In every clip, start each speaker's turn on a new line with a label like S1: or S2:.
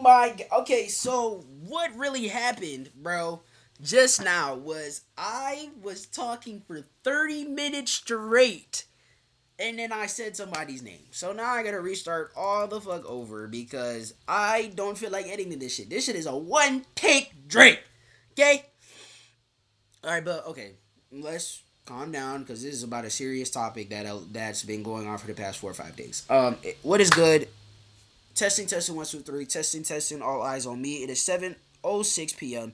S1: Okay, so what really happened, bro? Just now was I was talking for 30 minutes straight, and then I said somebody's name. So now I gotta restart all the fuck over because I don't feel like editing this shit. This shit is a one take drink. Okay? Alright, but okay. Let's calm down because this is about a serious topic that's been going on for the past 4 or 5 days. What is good? Testing, testing, 1, 2, 3. Testing. All eyes on me. It is 7:06 p.m.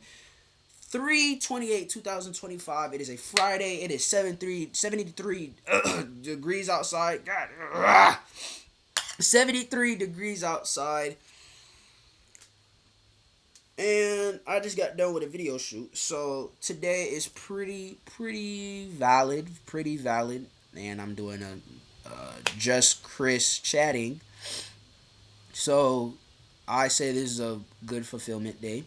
S1: 3/28/2025. It is a Friday. It is 73 degrees outside. God, 73 degrees outside. And I just got done with a video shoot. So today is pretty valid. And I'm doing a just Chris chatting. So I say this is a good fulfillment day.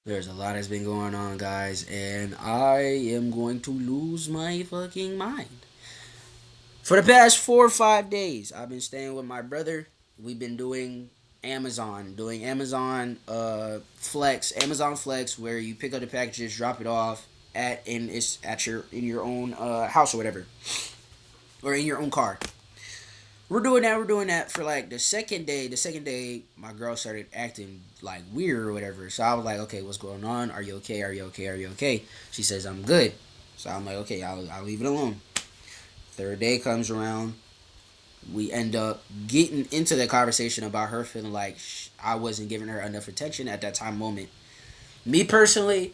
S1: There's a lot that's been going on, guys, and I am going to lose my fucking mind. For the past 4 or 5 days, I've been staying with my brother. We've been doing Amazon Flex, where you pick up the packages, drop it off it's at your in your own house or whatever, or in your own car. We're doing that for like the second day. The second day, my girl started acting like weird or whatever. So I was like, okay, what's going on? Are you okay? Are you okay? Are you okay? She says, I'm good. So I'm like, okay, I'll leave it alone. Third day comes around. We end up getting into the conversation about her feeling like I wasn't giving her enough attention at that time moment. Me personally,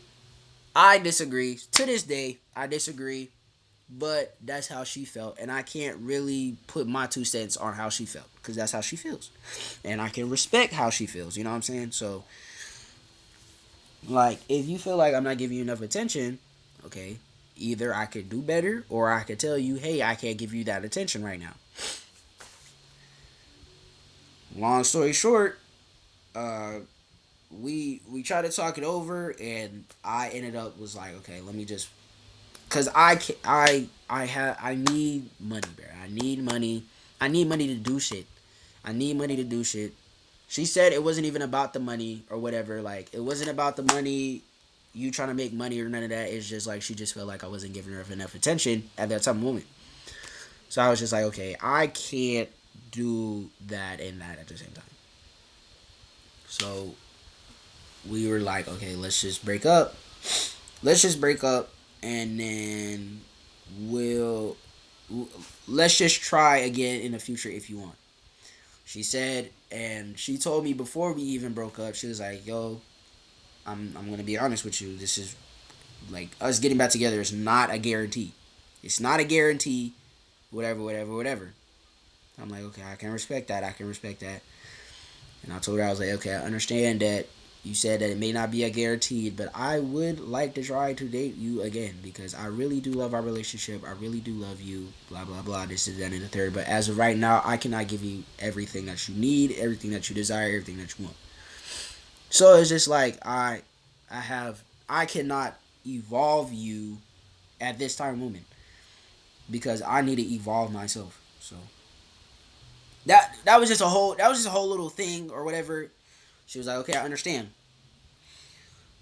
S1: I disagree. To this day, I disagree. But that's how she felt, and I can't really put my 2 cents on how she felt because that's how she feels, and I can respect how she feels. You know what I'm saying? So, like, if you feel like I'm not giving you enough attention, okay, either I could do better, or I could tell you, hey, I can't give you that attention right now. Long story short, uh, we tried to talk it over, and I ended up was like, okay, let me just cause I need money, bro. I need money. I need money to do shit. I need money to do shit. She said it wasn't even about the money or whatever. Like it wasn't about the money. You trying to make money or none of that. It's just like she just felt like I wasn't giving her enough attention at that time moment. So I was just like, okay, I can't do that and that at the same time. So we were like, okay, let's just break up. Let's just break up, and then we'll let's just try again in the future if you want. She said, and she told me before we even broke up, she was like, yo, I'm gonna be honest with you. This is like us getting back together is not a guarantee. It's not a guarantee. Whatever. I'm like, okay, I can respect that. I can respect that. And I told her, I was like, okay, I understand that you said that it may not be a guaranteed, but I would like to try to date you again because I really do love our relationship. I really do love you. Blah blah blah. This is that and the third. But as of right now, I cannot give you everything that you need, everything that you desire, everything that you want. So it's just like I cannot evolve you at this time moment because I need to evolve myself. So that was just a whole little thing or whatever. She was like, okay, I understand.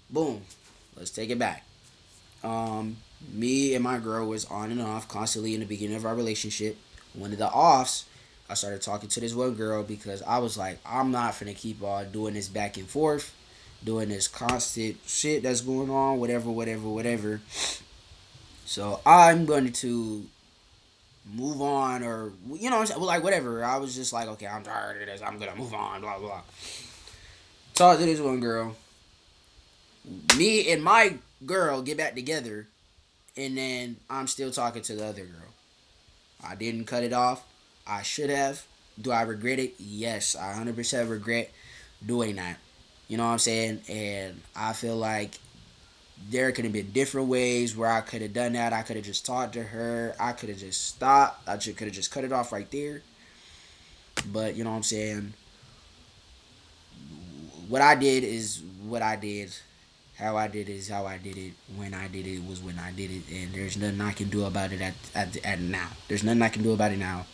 S1: Boom. Let's take it back. Me and my girl was on and off constantly in the beginning of our relationship. One of the offs, I started talking to this one girl because I was like, I'm not finna keep on doing this back and forth, doing this constant shit that's going on, whatever. So I'm going to move on, or like whatever. I was just like, okay, I'm tired of this. I'm gonna move on. Blah blah. Talk to this one girl. Me and my girl get back together, and then I'm still talking to the other girl. I didn't cut it off. I should have. Do I regret it? Yes, I 100% regret doing that. You know what I'm saying? And I feel like there could have been different ways where I could have done that. I could have just talked to her. I could have just stopped. Could have just cut it off right there. But you know what I'm saying? What I did is what I did. How I did it is how I did it. When I did it was when I did it, and there's nothing I can do about it at now. There's nothing I can do about it now.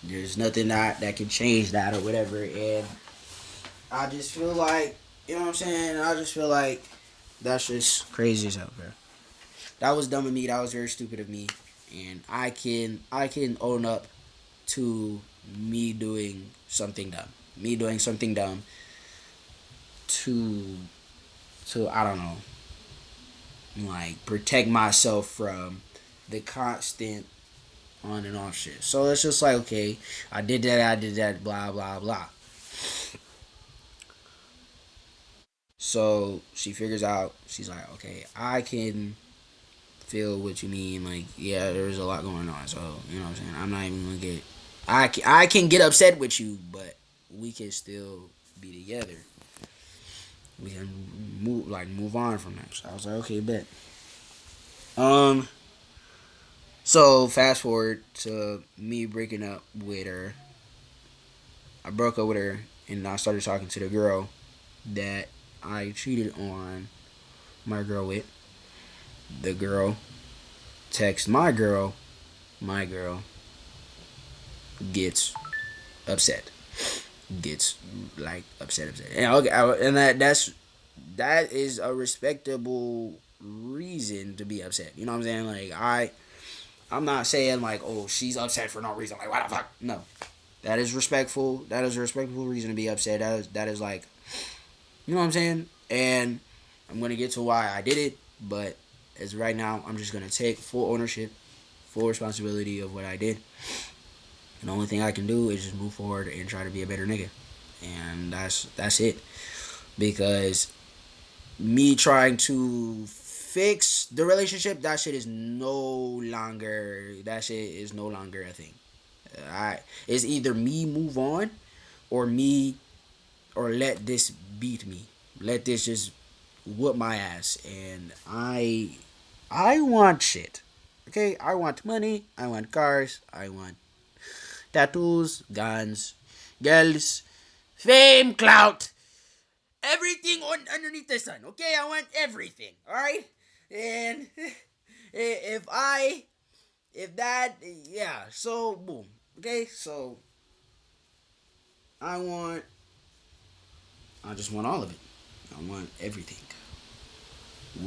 S1: There's nothing that can change that or whatever. And I just feel like, you know what I'm saying? I just feel like that's just crazy as hell, bro. That was dumb of me. That was very stupid of me. And I can own up to me doing something dumb. Me doing something dumb to I don't know, like protect myself from the constant on and off shit. So it's just like, okay, I did that, blah blah blah. So she figures out, she's like, okay, I can feel what you mean. Like, yeah, there's a lot going on. So, you know what I'm saying? I'm not even gonna get. I can get upset with you, but we can still be together. We can move on from that. So I was like, okay, bet. Um. So fast forward to me breaking up with her. I broke up with her, and I started talking to the girl that I cheated on my girl with. The girl texts my girl gets upset, gets like upset, and okay, and that is a respectable reason to be upset. You know what I'm saying? Like I'm not saying like, oh, she's upset for no reason. Like, what the fuck? No, that is respectful. That is a respectable reason to be upset. That is like, you know what I'm saying? And I'm gonna get to why I did it, but as right now, I'm just gonna take full ownership, full responsibility of what I did. And the only thing I can do is just move forward and try to be a better nigga. And that's it. Because me trying to fix the relationship, that shit is no longer a thing. I It's either me move on or me or let this beat me. Let this just whoop my ass. And I want shit. Okay, I want money, I want cars, I want tattoos, guns, girls, fame, clout, everything underneath the sun. Okay, I want everything. All right, and if I, if that, yeah. So boom. Okay, so I want, I just want all of it. I want everything,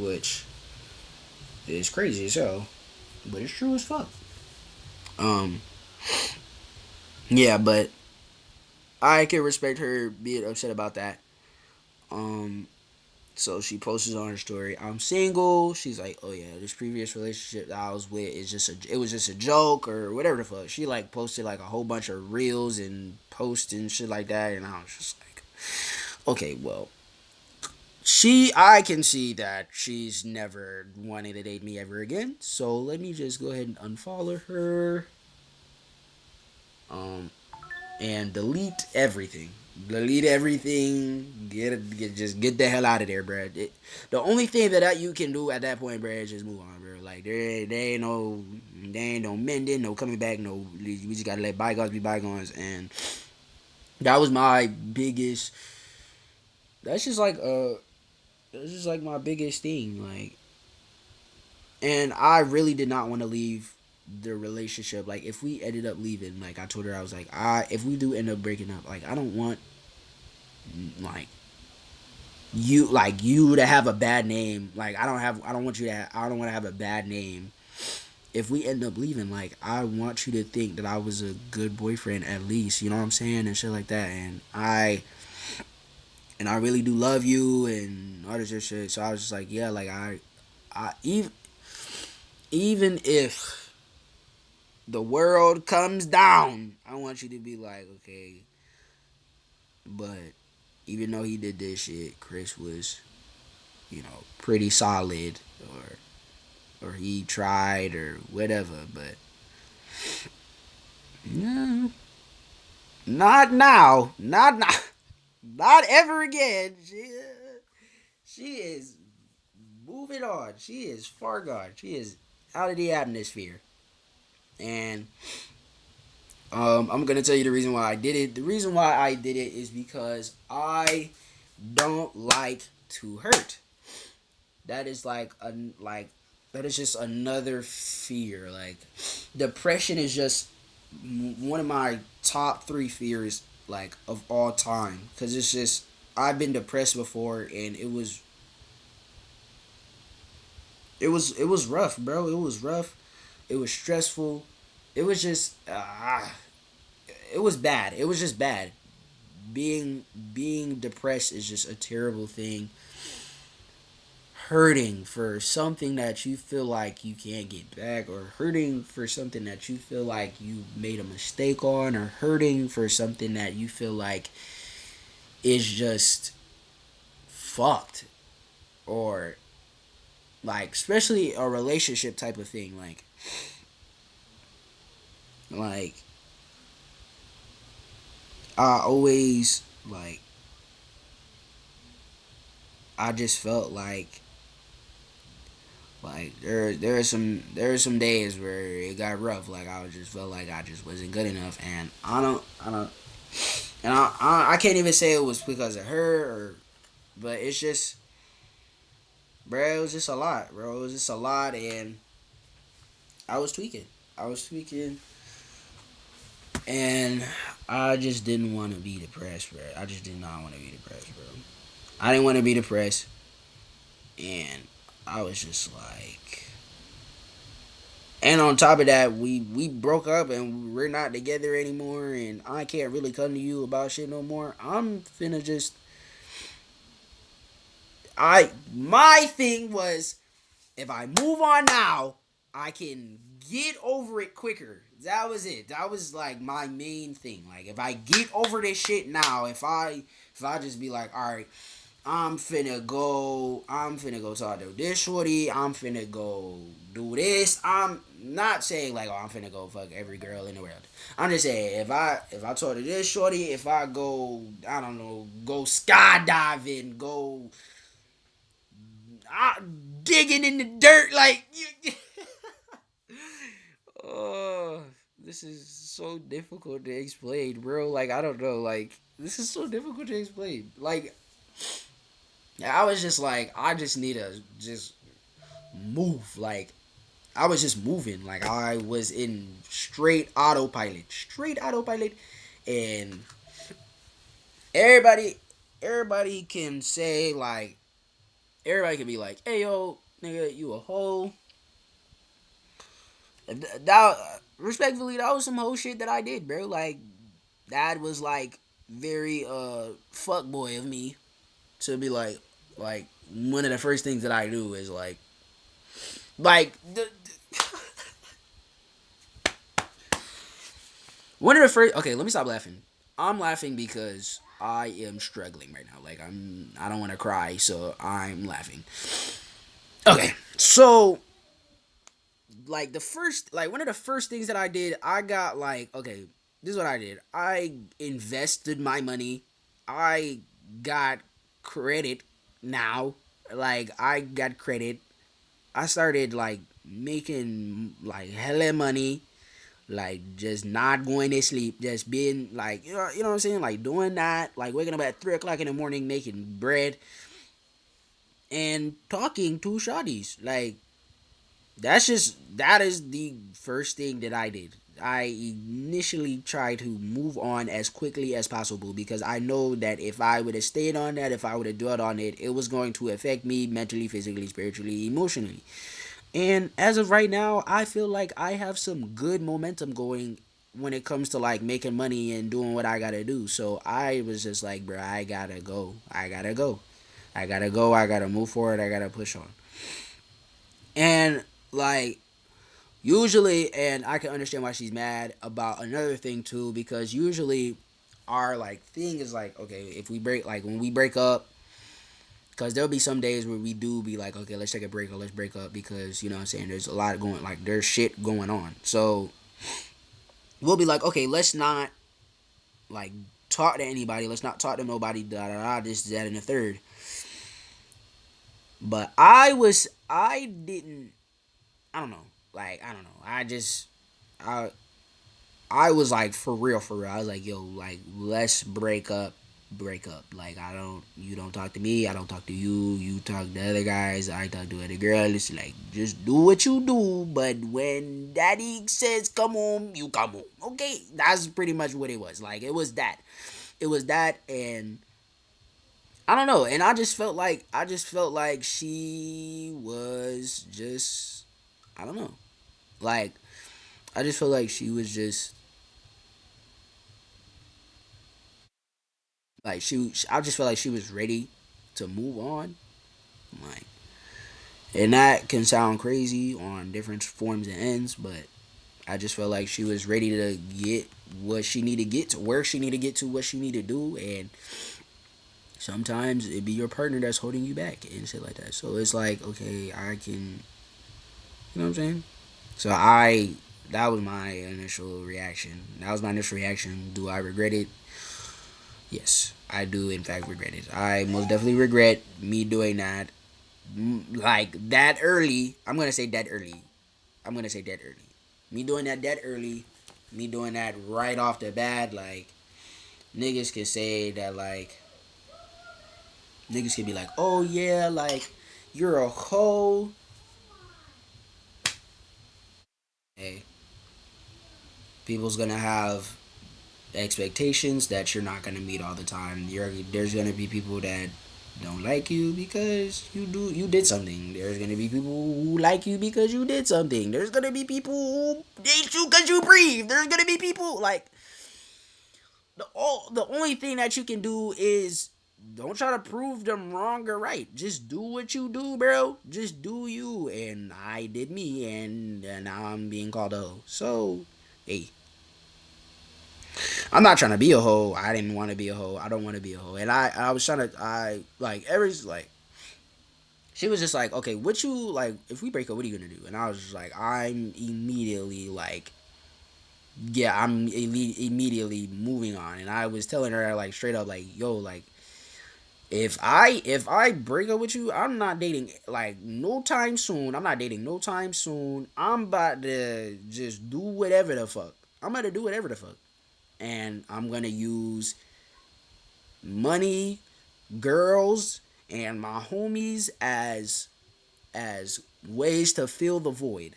S1: which is crazy as hell, but it's true as fuck. Um, yeah, but I can respect her being upset about that. Um, So she posts on her story, I'm single. She's like, oh yeah, this previous relationship that I was with it was just a joke or whatever the fuck. She like posted like a whole bunch of reels and posts and shit like that, and I was just like, okay, well, I can see that she's never wanting to date me ever again. So let me just go ahead and unfollow her. Um, and delete everything. Delete everything. Just get the hell out of there, bro. The only thing you can do at that point, bro, is just move on, bro. Like there ain't no mending, no coming back, no. We just gotta let bygones be bygones, and that was my biggest. That's just like that's just like my biggest thing, like, and I really did not want to leave the relationship. Like if we ended up leaving, like I told her, I was like, if we do end up breaking up, like I don't want like you to have a bad name. Like I don't want you to I don't want to have a bad name if we end up leaving. Like I want you to think that I was a good boyfriend at least, you know what I'm saying, and shit like that. And I really do love you and all this shit. So I was just like, yeah, like I even if the world comes down, I want you to be like, okay, but even though he did this shit, Chris was, pretty solid, or he tried or whatever, but yeah, not now, not now, not ever again. She is moving on. She is far gone. She is out of the atmosphere. And I'm gonna tell you the reason why I did it. The reason why I did it is because I don't like to hurt. That is like that is just another fear. Like depression is just one of my top three fears like of all time, because it's just I've been depressed before, and it was rough, bro. It was rough. It was stressful. It was just it was bad. It was just bad. Being depressed is just a terrible thing. Hurting for something that you feel like you can't get back, or hurting for something that you feel like you made a mistake on, or hurting for something that you feel like is just fucked, or like especially a relationship type of thing, like I always I just felt like there are some days where it got rough. Like I just felt like I just wasn't good enough, and I don't, and I can't even say it was because of her, but it's just, bro, it was just a lot, bro. It was just a lot, and I was tweaking. I was tweaking, and I just didn't want to be depressed, bro. I just did not want to be depressed, bro. I didn't want to be depressed, and I was just like, and on top of that, we broke up and we're not together anymore, and I can't really come to you about shit no more. I'm finna just I my thing was, if I move on now, I can get over it quicker. That was it. That was like my main thing. Like if I get over this shit now, if I just be like, all right, I'm finna go talk to this shorty. I'm finna go do this. I'm not saying like, oh, I'm finna go fuck every girl in the world. I'm just saying, if I talk to this shorty, if I go, I don't know, go skydiving, go uh, digging in the dirt, like you. Oh, this is so difficult to explain, bro. Like I don't know, like this is so difficult to explain. Like I was just like, I just need to just move. Like I was just moving. Like I was in straight autopilot, and everybody, everybody can say like, everybody can be like, "Hey yo, nigga, you a hoe." That respectfully, that was some whole shit that I did, bro. Like that was like very fuck boy of me to be like one of the first things that I do is like one of the first. Okay, let me stop laughing. I'm laughing because I am struggling right now. Like I don't want to cry, so I'm laughing. Okay, so like the first, like one of the first things that I did, I got like, okay, this is what I did. I invested my money. I got credit now. Like I got credit. I started like making like hella money, like just not going to sleep, just being like, you know what I'm saying, like doing that, like waking up at 3 o'clock in the morning making bread and talking to shawties. Like that is the first thing that I did. I initially tried to move on as quickly as possible because I know that if I would have stayed on that, if I would have dwelt on it, it was going to affect me mentally, physically, spiritually, emotionally. And as of right now, I feel like I have some good momentum going when it comes to like making money and doing what I gotta do. So I was just like, bro, I gotta go. I gotta go. I gotta go. I gotta move forward. I gotta push on. And like usually, and I can understand why she's mad about another thing too, because usually our like thing is like, okay, if we break, like when we break up, because there'll be some days where we do be like, okay, let's take a break or let's break up because, you know what I'm saying, there's a lot going, like there's shit going on. So we'll be like, okay, let's not like talk to anybody, let's not talk to nobody, da da da, this, that, and the third. But I didn't, I don't know, like I don't know, I I was like, for real, for real. I was like, yo, like, let's break up. break up. Like, you don't talk to me, I don't talk to you. You talk to other guys, I talk to other girls. Like, just do what you do. But when daddy says come home, you come home. Okay, that's pretty much what it was. Like, it was that. It was that, and I don't know. And I just felt like she was just, I don't know. Like, I just felt like she was just like I just felt like she was ready to move on. Like, and that can sound crazy on different forms and ends, but I just felt like she was ready to get what she needed to get to, where she needed to get to, what she needed to do. And sometimes it be your partner that's holding you back and shit like that. So it's like, okay, I can, you know what I'm saying? So that was my initial reaction. That was my initial reaction. Do I regret it? Yes, I do in fact regret it. I most definitely regret me doing that. Like, that early. I'm gonna say that early. I'm gonna say that early. Me doing that early. Me doing that right off the bat. Like, niggas can say that, like, niggas can be like, oh yeah, like, you're a hoe. Hey, people's gonna have expectations that you're not gonna meet all the time. There's gonna be people that don't like you because you did something. There's gonna be people who like you because you did something. There's gonna be people who hate you because you breathe. There's gonna be people like the only thing that you can do is don't try to prove them wrong or right. Just do what you do, bro. Just do you. And I did me, and now I'm being called a hoe. So, hey, I'm not trying to be a hoe. I didn't want to be a hoe. I don't want to be a hoe. And I was trying to, like, she was just like, okay, what you, like, if we break up, what are you going to do? And I was just like, I'm immediately, like, yeah, I'm immediately moving on. And I was telling her, like, straight up, like, yo, like, if I break up with you, I'm not dating, like, no time soon. I'm not dating no time soon. I'm about to just do whatever the fuck. I'm about to do whatever the fuck. And I'm gonna use money, girls, and my homies as ways to fill the void.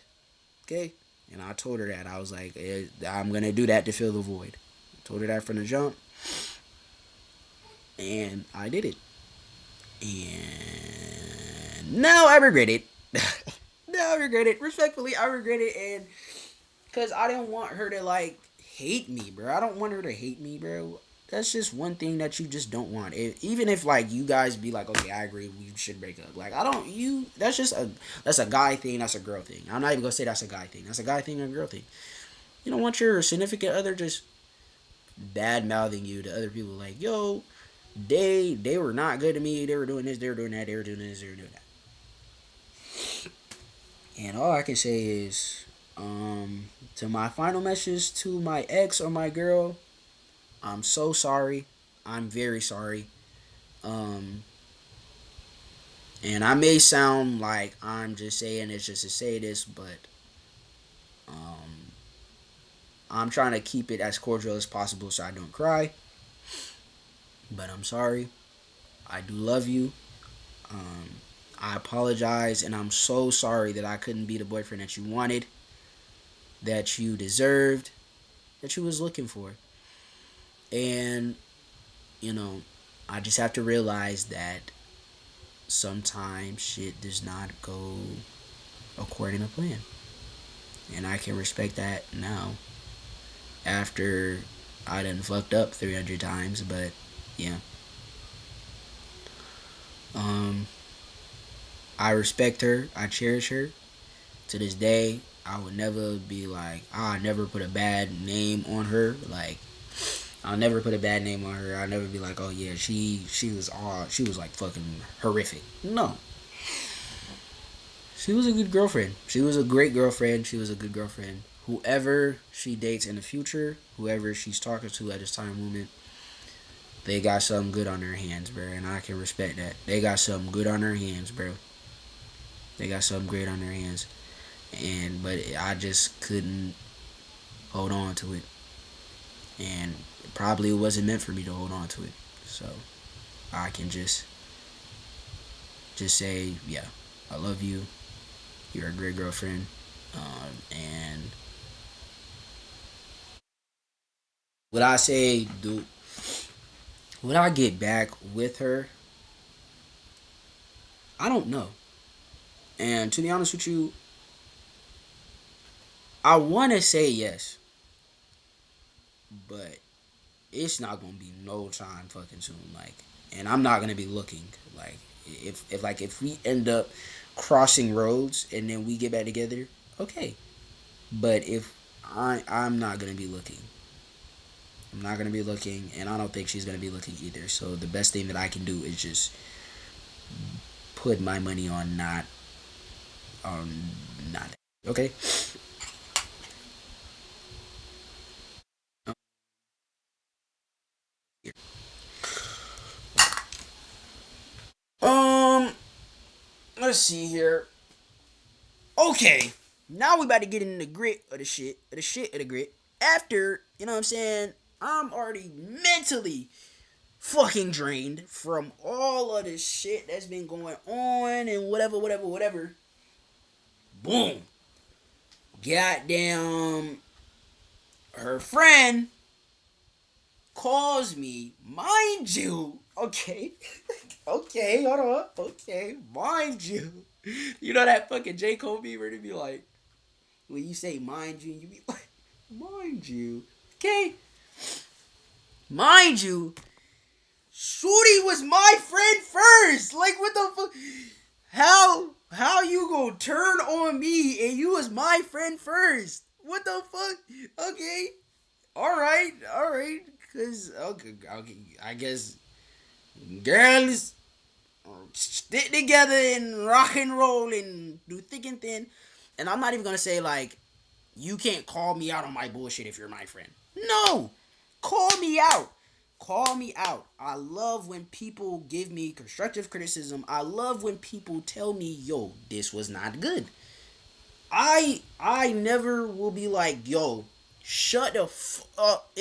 S1: Okay? And I told her that. I was like, I'm gonna do that to fill the void. I told her that from the jump. And I did it. And now I regret it. Now I regret it. Respectfully, I regret it. And because I didn't want her to, like, hate me, bro. I don't want her to hate me, bro. That's just one thing that you just don't want. Even if, like, you guys be like, okay, I agree, we should break up. Like, I don't, that's just that's a guy thing, that's a girl thing. I'm not even gonna say that's a guy thing. That's a guy thing and a girl thing. You don't want your significant other just bad mouthing you to other people. Like, yo, they were not good to me. They were doing this, they were doing that, they were doing this, they were doing that. And all I can say is, to my final message to my ex or my girl, I'm so sorry. I'm very sorry. Um, and I may sound like I'm just saying this just to say this, but um, I'm trying to keep it as cordial as possible so I don't cry. But I'm sorry. I do love you. Um, I apologize, and I'm so sorry that I couldn't be the boyfriend that you wanted, that you deserved, that you was looking for. And, you know, I just have to realize that sometimes shit does not go according to plan. And I can respect that now after I done fucked up 300 times, but yeah. Um, I respect her. I cherish her. To this day, I would never be like, I never put a bad name on her. Like, I'll never put a bad name on her. I'll never be like, oh yeah, she was like fucking horrific. No, she was a good girlfriend. She was a great girlfriend. She was a good girlfriend. Whoever she dates in the future, whoever she's talking to at this time moment, they got something good on their hands, bro, and I can respect that. They got something good on their hands, bro. They got something great on their hands, but I just couldn't hold on to it, and probably it wasn't meant for me to hold on to it. So I can just say, yeah, I love you. You're a great girlfriend. And would I say, do would I get back with her? I don't know. And to be honest with you, I want to say yes, but it's not gonna be no time fucking soon. Like, and I'm not gonna be looking. Like, if we end up crossing roads and then we get back together, okay. But if I'm not gonna be looking. I'm not gonna be looking, and I don't think she's gonna be looking either. So the best thing that I can do is just put my money on not okay. Um, let's see here. Okay, now we about to get in the grit of the shit, of the shit of the grit. After, you know what I'm saying, I'm already mentally fucking drained from all of this shit that's been going on and whatever, whatever, whatever. Boom. Goddamn, her friend calls me, mind you. Okay, okay, hold on. Okay, mind you. You know that fucking J. Cole beaver to be like, when you say mind you be like, mind you. Okay, mind you. Shorty was my friend first. Like, what the fuck? How you gonna turn on me and you was my friend first? What the fuck? Okay, all right. Cause okay, I guess girls stick together and rock and roll and do thick and thin. And I'm not even gonna say like you can't call me out on my bullshit if you're my friend. No, call me out. Call me out. I love when people give me constructive criticism. I love when people tell me, "Yo, this was not good." I never will be like, "Yo, shut the up."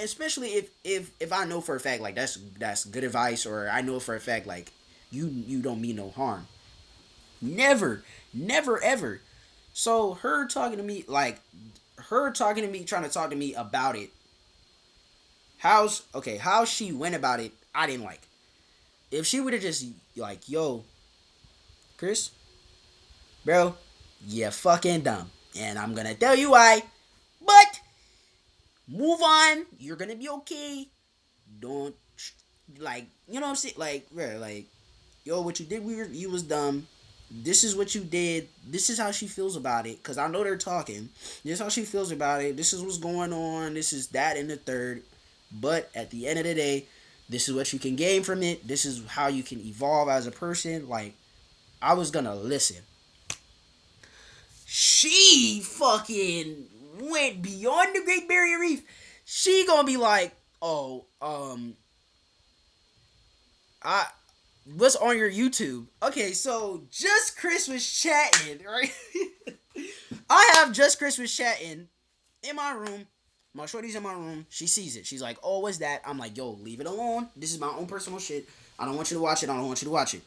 S1: Especially if I know for a fact like that's good advice, or I know for a fact like you don't mean no harm. Never, never ever. So her talking to me, trying to talk to me about it. How she went about it, I didn't like. If she would have just like, yo, Chris, bro, you fucking dumb, and I'm gonna tell you why. But move on. You're gonna be okay. Don't like, you know what I'm saying? Like, bro, like, yo, what you did, you was dumb. This is what you did. This is how she feels about it. Cause I know they're talking. This is how she feels about it. This is what's going on. This is that and the third. But at the end of the day, this is what you can gain from it. This is how you can evolve as a person. Like, I was gonna listen. She fucking went beyond the Great Barrier Reef. She gonna be like, oh, I what's on your YouTube? Okay, so Just Chris was chatting, right? I have Just Chris was chatting in my room. My shorty's in my room. She sees it. She's like, "Oh, what's that?" I'm like, "Yo, leave it alone. This is my own personal shit. I don't want you to watch it. I don't want you to watch it."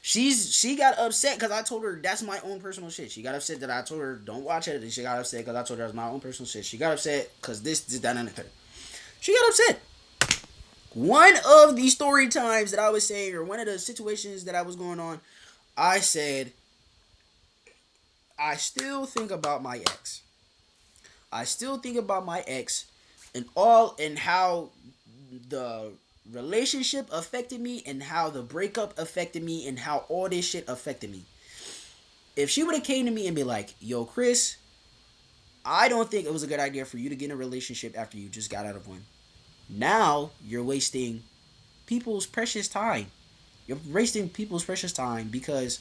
S1: She got upset because I told her that's my own personal shit. She got upset that I told her don't watch it. And she got upset because I told her it's my own personal shit. She got upset because this, that, and the third. She got upset. One of the story times that I was saying, or one of the situations that I was going on, I said, I still think about my ex. I still think about my ex and how the relationship affected me and how the breakup affected me and how all this shit affected me. If she would have came to me and be like, "Yo, Chris, I don't think it was a good idea for you to get in a relationship after you just got out of one. Now you're wasting people's precious time. You're wasting people's precious time because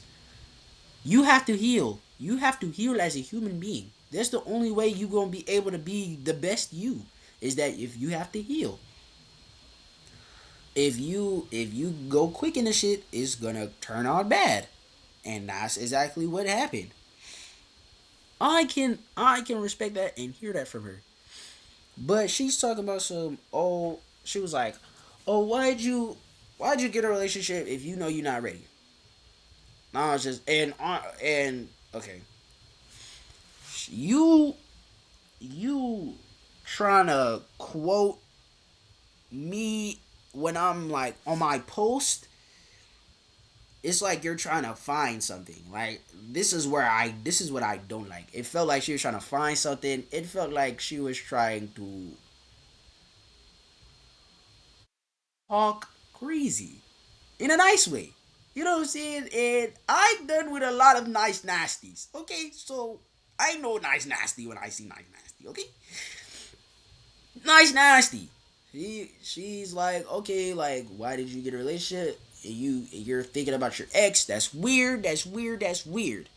S1: you have to heal. You have to heal as a human being. That's the only way you're gonna be able to be the best you. Is that if you have to heal. If you go quick in the shit, it's gonna turn out bad, and that's exactly what happened. I can respect that and hear that from her. But she's talking about some. Oh, she was like, oh, why'd you get a relationship if you know you're not ready? No, it's just and okay, you you trying to quote me when I'm like on my post. It's like you're trying to find something. Like this is what I don't like. It felt like she was trying to find something. It felt like she was trying to talk crazy in a nice way. You know what I'm saying? And I've done with a lot of nice nasties. Okay, so I know nice nasty when I see nice nasty. Okay, nice nasty. She's like, okay, like why did you get a relationship? You're thinking about your ex. That's weird. That's weird. That's weird.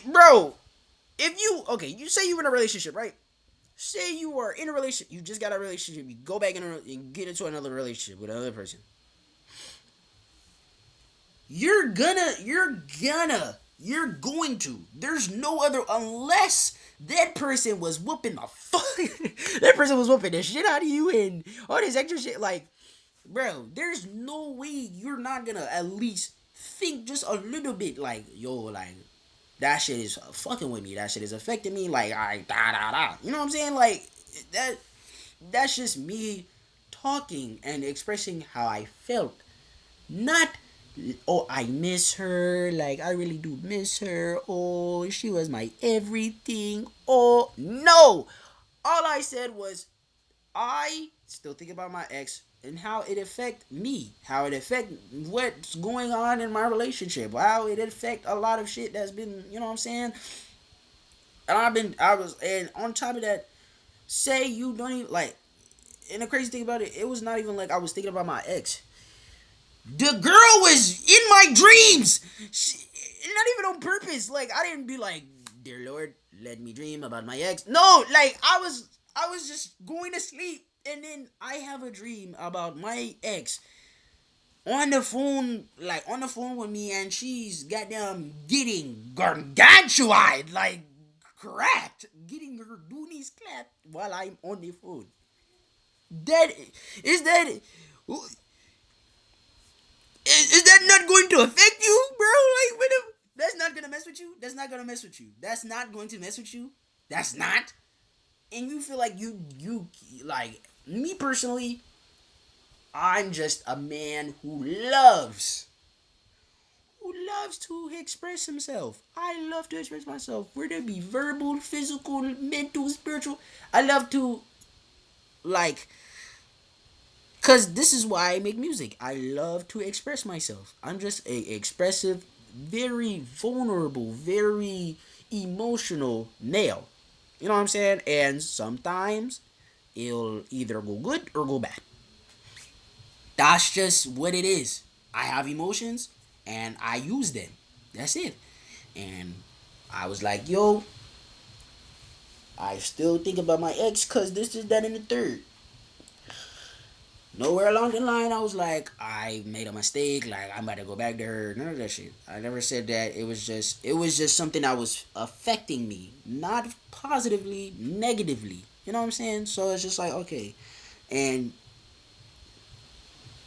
S1: Bro. If you okay, you say you're in a relationship, right? Say you are in a relationship. You just got a relationship. You go back and get into another relationship with another person. You're going to. There's no other unless that person was whooping the fuck. That person was whooping the shit out of you and all this extra shit. Like, bro, there's no way you're not gonna at least think just a little bit. Like, yo, like that shit is fucking with me. That shit is affecting me. Like, I da da da. You know what I'm saying? Like that. That's just me talking and expressing how I felt. Not, oh, I miss her. Like, I really do miss her. Oh, she was my everything. Oh, no. All I said was, I still think about my ex and how it affect me, how it affect what's going on in my relationship, how it affect a lot of shit that's been, you know what I'm saying? And on top of that, say you don't even, like, and the crazy thing about it, it was not even like I was thinking about my ex. The girl was in my dreams. Not even on purpose. Like I didn't be like, dear Lord, let me dream about my ex. No, like I was just going to sleep, and then I have a dream about my ex on the phone, like on the phone with me, and she's goddamn getting gargantuan, like cracked, getting her boonies clapped while I'm on the phone. That that is that not going to affect you, bro? Like, that's not gonna mess with you. That's not gonna mess with you. That's not going to mess with you. That's not. And you feel like you like me personally. I'm just a man who loves to express himself. I love to express myself, whether it be verbal, physical, mental, spiritual. I love to like Cause this is why I make music. I love to express myself. I'm just a expressive, very vulnerable, very emotional male. You know what I'm saying? And sometimes it'll either go good or go bad. That's just what it is. I have emotions and I use them. That's it. And I was like, yo, I still think about my ex because this is that and the third. Nowhere along the line, I was like, I made a mistake. Like I'm about to go back to her. None of that shit. I never said that. It was just something that was affecting me, not positively, negatively. You know what I'm saying? So it's just like and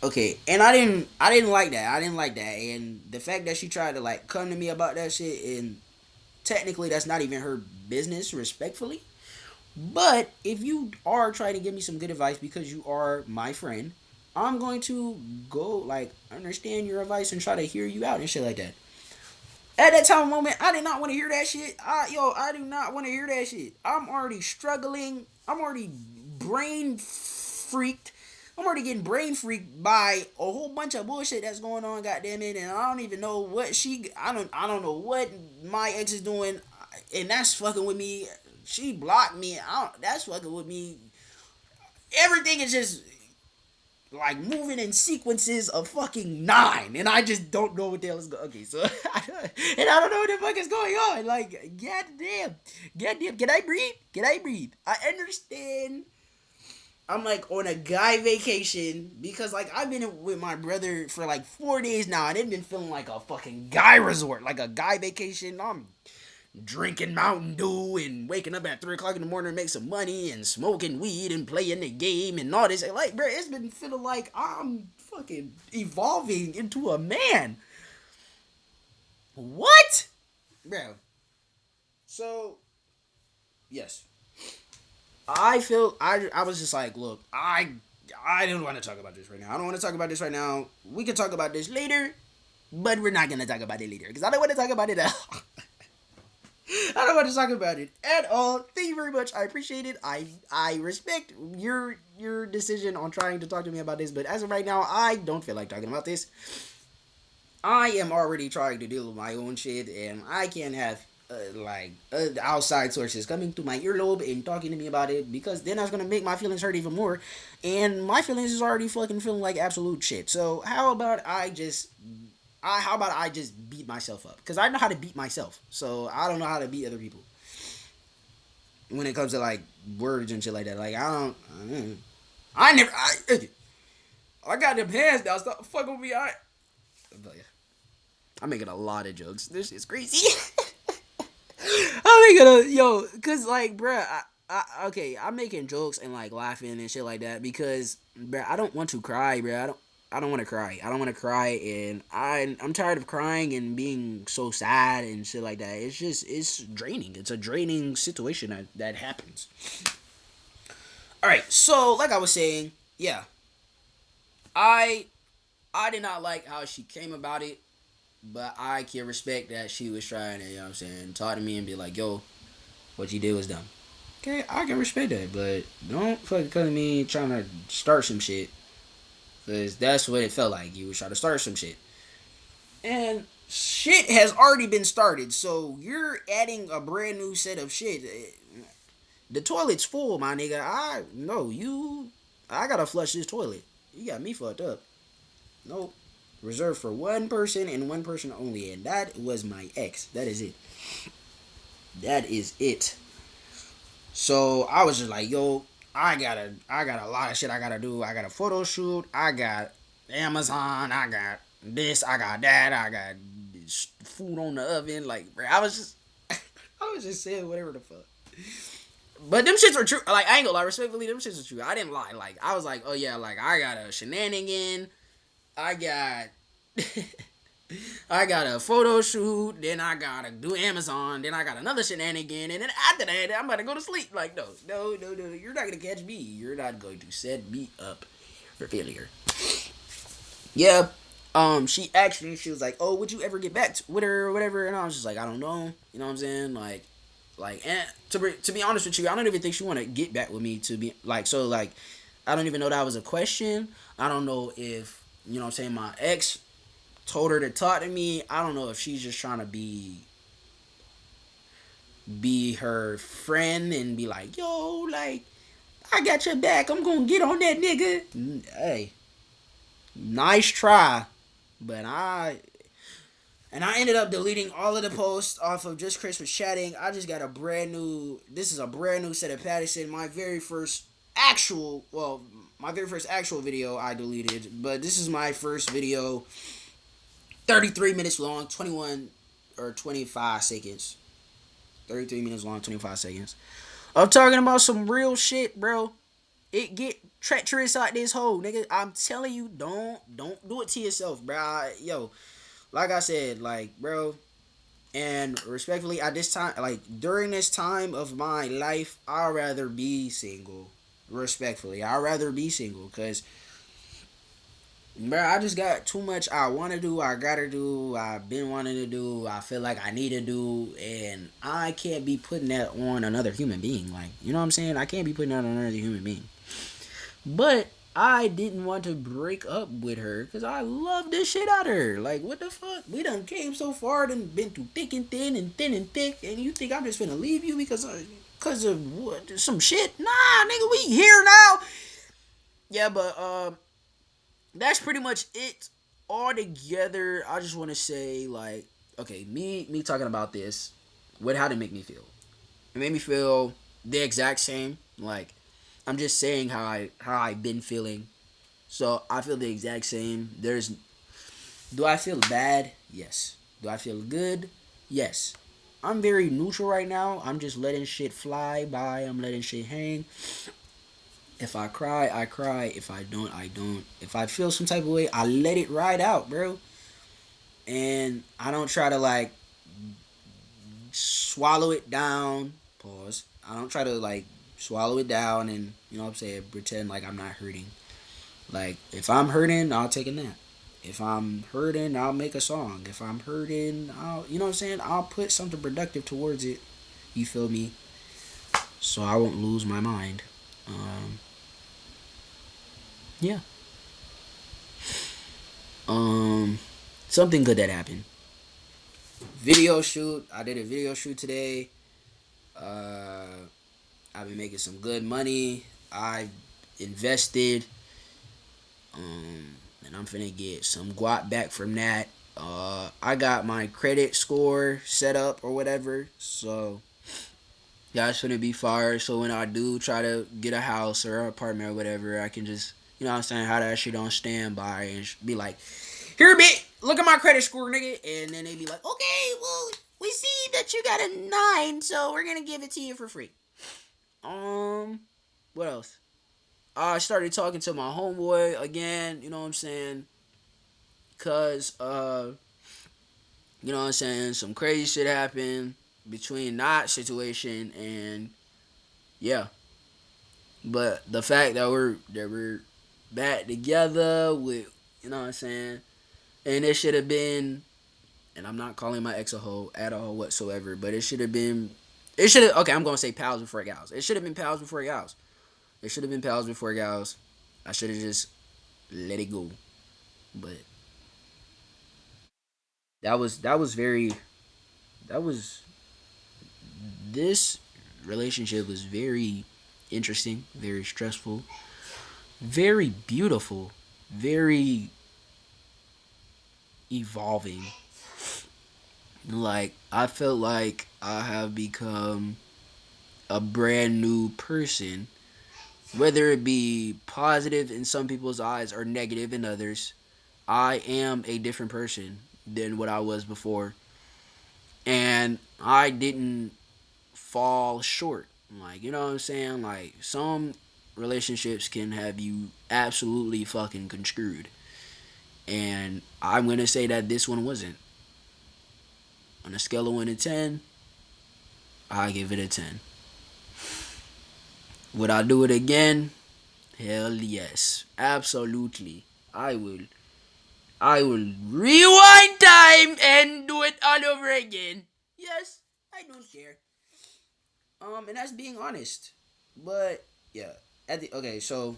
S1: and I didn't like that. I didn't like that, and the fact that she tried to like come to me about that shit, and technically that's not even her business, respectfully. But if you are trying to give me some good advice because you are my friend, I'm going to go like understand your advice and try to hear you out and shit like that. At that time moment, I did not want to hear that shit. I do not want to hear that shit. I'm already struggling. I'm already brain freaked. I'm already getting brain freaked by a whole bunch of bullshit that's going on, goddamn it, and I don't even know what I don't know what my ex is doing, and that's fucking with me. She blocked me. That's fucking with me. Everything is just like moving in sequences of fucking nine, and I just don't know what the hell is going. Okay, so and I don't know what the fuck is going on. Like, goddamn, can I breathe? Can I breathe? I understand. I'm like on a guy vacation because like I've been with my brother for like 4 days now, and it's been feeling like a fucking guy resort, like a guy vacation. I'm drinking Mountain Dew and waking up at 3 o'clock in the morning to make some money and smoking weed and playing the game and all this. Like, bro, it's been feeling like I'm fucking evolving into a man. What? Bro. So, yes. I was just like, look, I don't want to talk about this right now. I don't want to talk about this right now. We can talk about this later, but we're not gonna talk about it later because I don't want to talk about it at all. I don't want to talk about it at all. Thank you very much. I appreciate it. I respect your decision on trying to talk to me about this, but as of right now, I don't feel like talking about this. I am already trying to deal with my own shit, and I can't have outside sources coming to my earlobe and talking to me about it because then that's gonna make my feelings hurt even more, and my feelings is already fucking feeling like absolute shit. So how about I just beat myself up because I know how to beat myself, so I don't know how to beat other people when it comes to like words and shit like that. Like I got them hands now. Stop fucking with me. But yeah, I'm making a lot of jokes. This is crazy. I'm making cause like, bruh, okay, I'm making jokes and like laughing and shit like that because, bruh, I don't want to cry, bruh. I don't want to cry. I don't want to cry, and I'm tired of crying and being so sad and shit like that. It's draining. It's a draining situation that happens. All right, so like I was saying, yeah, I I did not like how she came about it, but I can respect that she was trying to, you know what I'm saying, talk to me and be like, yo, what you did was dumb. Okay, I can respect that, but don't fucking come to me trying to start some shit. Because that's what it felt like. You was trying to start some shit. And shit has already been started, so you're adding a brand new set of shit. The toilet's full, my nigga. I gotta flush this toilet. You got me fucked up. Nope. Reserved for one person and one person only, and that was my ex. That is it. That is it. So I was just like, yo, I got a lot of shit I gotta do. I got a photo shoot. I got Amazon. I got this. I got that. I got food on the oven. Like, bro, I was just saying whatever the fuck. But them shits were true. Like, I ain't gonna lie, respectfully, them shits were true. I didn't lie. Like, I was like, oh yeah, like I got a shenanigan. I got I got a photo shoot, then I gotta do Amazon, then I got another shenanigan, and then after that, I'm about to go to sleep. Like, no, you're not gonna catch me. You're not going to set me up for failure. Yeah. She was like, oh, would you ever get back with her or whatever? And I was just like, I don't know. You know what I'm saying? And to be honest with you, I don't even think she want to get back with me to be like, so like, I don't even know that was a question. I don't know if, you know what I'm saying, my ex told her to talk to me. I don't know if she's just trying to be her friend and be like, yo, like, I got your back. I'm gonna get on that nigga. Hey, nice try, but I ended up deleting all of the posts off of Just Chris was chatting. I just got this is a brand new set of Patterson. My very first actual video I deleted, but this is my first video, 33 minutes long, 21 or 25 seconds. 33 minutes long, 25 seconds. I'm talking about some real shit, bro. It get treacherous out this hole, nigga. I'm telling you, don't do it to yourself, bro. Yo, like I said, like, bro, and respectfully, at this time, like, during this time of my life, I'd rather be single. Respectfully, I'd rather be single, because, bro, I just got too much I want to do, I gotta do, I've been wanting to do, I feel like I need to do, and I can't be putting that on another human being. Like, you know what I'm saying? I can't be putting that on another human being. But I didn't want to break up with her because I love this shit out of her. Like, what the fuck? We done came so far, done been through thick and thin and thick, and you think I'm just gonna leave you because of what? Some shit? Nah, nigga, we here now. Yeah, but that's pretty much it. All together, I just want to say, like, okay, me talking about this, how did it make me feel? It made me feel the exact same. Like, I'm just saying how I've been feeling. So I feel the exact same. Do I feel bad? Yes. Do I feel good? Yes. I'm very neutral right now. I'm just letting shit fly by. I'm letting shit hang. If I cry, I cry. If I don't, I don't. If I feel some type of way, I let it ride out, bro. And I don't try to like swallow it down. Pause. I don't try to like swallow it down and, you know what I'm saying, pretend like I'm not hurting. Like, if I'm hurting, I'll take a nap. If I'm hurting, I'll make a song. If I'm hurting, you know what I'm saying? I'll put something productive towards it. You feel me? So I won't lose my mind. Um, yeah. Um, Something good that happened. Video shoot. I did a video shoot today. Uh, I've been making some good money. I invested. And I'm finna get some guap back from that. I got my credit score set up or whatever, so that's finna be fire. So when I do try to get a house or an apartment or whatever, I can just, you know what I'm saying, have that shit on standby and be like, here, bitch, look at my credit score, nigga. And then they be like, okay, well, we see that you got a 9, so we're gonna give it to you for free. What else? I started talking to my homeboy again, you know what I'm saying? Cause you know what I'm saying, some crazy shit happened between that situation and yeah. But the fact that we're back together with, you know what I'm saying, and it should have been, and I'm not calling my ex a hoe at all whatsoever, but it should have been, it should have, okay, I'm gonna say pals before gals. It should have been pals before gals. It should have been pals before gals. I should have just let it go. But that was very, that was, this relationship was very interesting, very stressful, very beautiful, very evolving. Like, I felt like I have become a brand new person, whether it be positive in some people's eyes or negative in others. I am a different person than what I was before. And I didn't fall short. Like, you know what I'm saying? Like, some relationships can have you absolutely fucking conscrewed. And I'm going to say that this one wasn't. On a scale of 1 to 10, I give it a 10. Would I do it again? Hell yes. Absolutely. I will. I will rewind time and do it all over again. Yes, I don't care. And that's being honest. But yeah, okay, so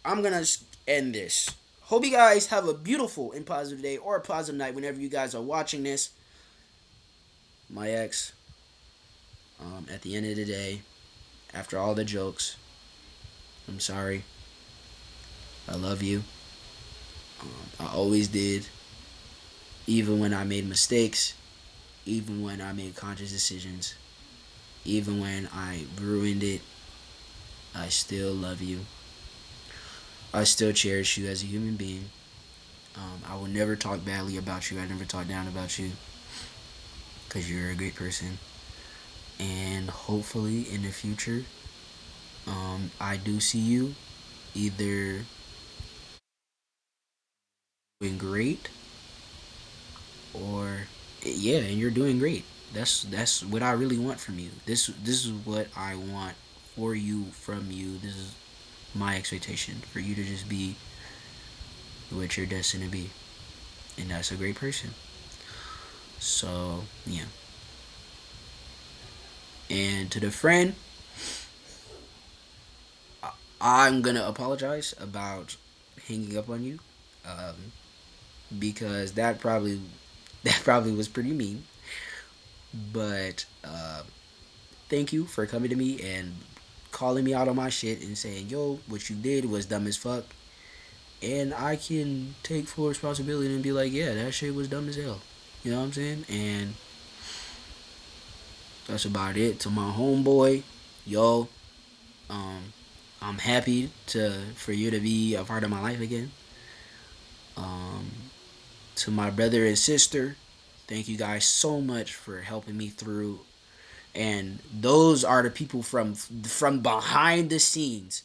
S1: I'm gonna end this. Hope you guys have a beautiful and positive day or a positive night whenever you guys are watching this. My ex, at the end of the day, after all the jokes, I'm sorry. I love you. I always did. Even when I made mistakes, even when I made conscious decisions, even when I ruined it, I still love you. I still cherish you as a human being. I will never talk badly about you. I never talk down about you. Because you're a great person. And hopefully in the future, I do see you either doing great or, yeah, and you're doing great. That's what I really want from you. This is what I want for you, from you. This is my expectation, for you to just be what you're destined to be. And that's a great person. So, yeah. And to the friend, I'm gonna apologize about hanging up on you, um, because that probably was pretty mean. But thank you for coming to me and calling me out on my shit and saying, "Yo, what you did was dumb as fuck." And I can take full responsibility and be like, "Yeah, that shit was dumb as hell." You know what I'm saying? And that's about it. To my homeboy, yo, um, I'm happy for you to be a part of my life again. Um, to my brother and sister, Thank you guys so much for helping me through. And those are the people from behind the scenes.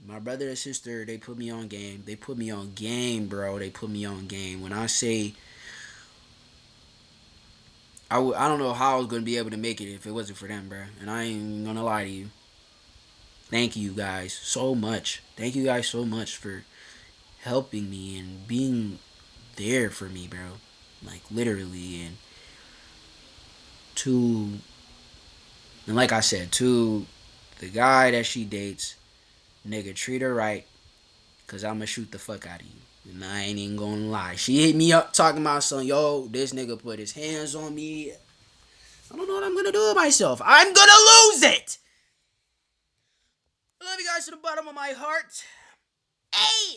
S1: My brother and sister, they put me on game. They put me on game, bro. They put me on game. When I say I don't know how I was gonna be able to make it if it wasn't for them, bro. And I ain't gonna lie to you. Thank you guys so much. Thank you guys so much for helping me and being there for me, bro. Like literally, to and like I said, to the guy that she dates, nigga, treat her right, cause I'ma shoot the fuck out of you. And I ain't even gonna lie. She hit me up talking about something, yo, this nigga put his hands on me. I don't know what I'm gonna do with myself. I'm gonna lose it! I love you guys to the bottom of my heart. Hey!